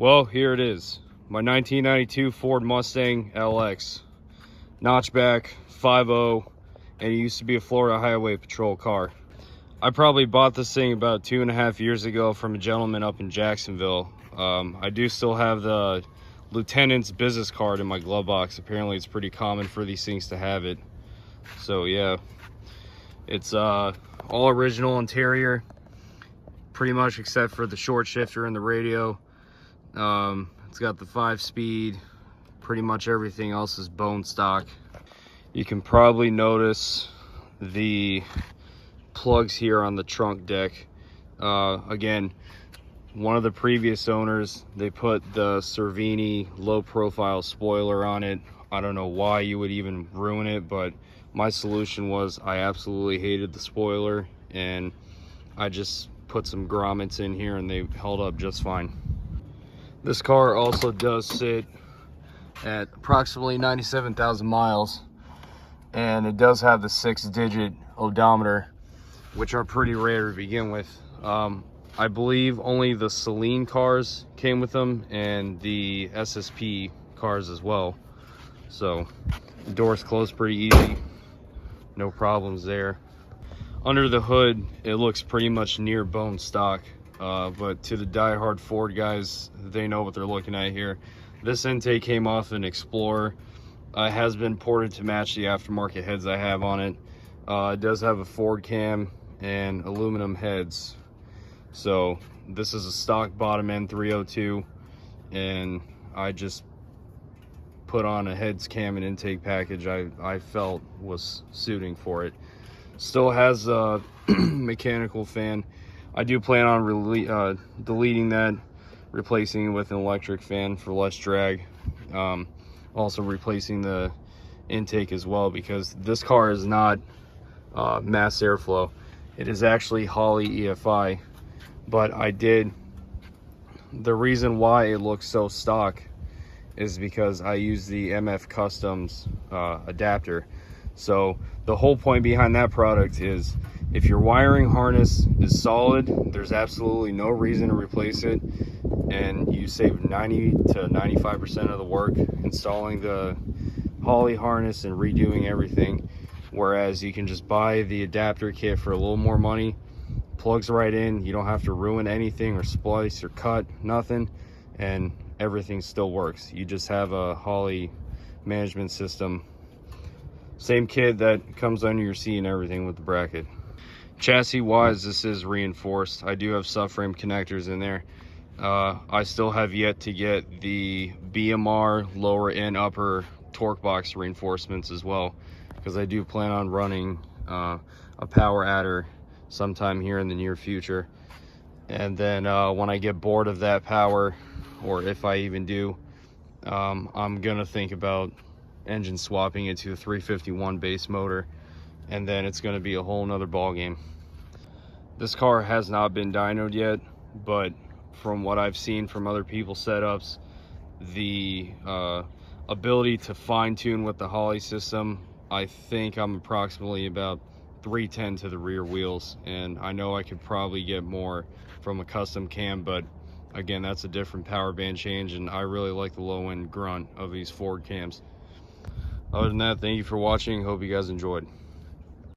Well, here it is. My 1992 Ford Mustang LX. Notchback, 5.0, and it used to be a Florida Highway Patrol car. I probably bought this thing about 2.5 years ago from a gentleman up in Jacksonville. I do still have the lieutenant's business card in my glove box. Apparently it's pretty common for these things to have it. So yeah, it's all original interior, pretty much except for the short shifter and the radio. It's got the 5-speed. Pretty much everything else is bone stock. You can probably notice the plugs here on the trunk deck. Again, one of the previous owners, they put the Cervini low profile spoiler on it. I don't know why you would even ruin it, but my solution was I absolutely hated the spoiler, and I just put some grommets in here and they held up just fine. This car also does sit at approximately 97,000 miles, and it does have the 6-digit odometer, which are pretty rare to begin with. I believe only the Celine cars came with them, and the SSP cars as well. So the doors close pretty easy, no problems there. Under the hood, it looks pretty much near bone stock, but to the die-hard Ford guys, they know what they're looking at here. This intake came off an Explorer. It has been ported to match the aftermarket heads I have on it. It does have a Ford cam and aluminum heads. So this is a stock bottom end 302, and I just put on a heads cam and intake package I felt was suiting for it. Still has a mechanical fan. I do plan on deleting that, replacing it with an electric fan for less drag. Also replacing the intake as well, because this car is not mass airflow. It is actually Holley EFI, but the reason why it looks so stock is because I use the MF Customs adapter. So the whole point behind that product is, if your wiring harness is solid, there's absolutely no reason to replace it, and you save 90 to 95% of the work installing the Holley harness and redoing everything. Whereas you can just buy the adapter kit for a little more money, plugs right in, you don't have to ruin anything or splice or cut, nothing, and everything still works. You just have a Holley management system. Same kit that comes under your seat and everything with the bracket. Chassis wise, this is reinforced. I do have subframe connectors in there. I still have yet to get the BMR lower and upper torque box reinforcements as well, because I do plan on running a power adder sometime here in the near future. And then when I get bored of that power, or if I even do, I'm gonna think about engine swapping it to a 351 base motor, and then it's going to be a whole nother ball game. This car has not been dynoed yet, but from what I've seen from other people's setups, the ability to fine-tune with the Holley system, I think I'm approximately about 310 to the rear wheels, and I know I could probably get more from a custom cam, but again, that's a different power band change, and I really like the low-end grunt of these Ford cams. Other than that, thank you for watching. Hope you guys enjoyed.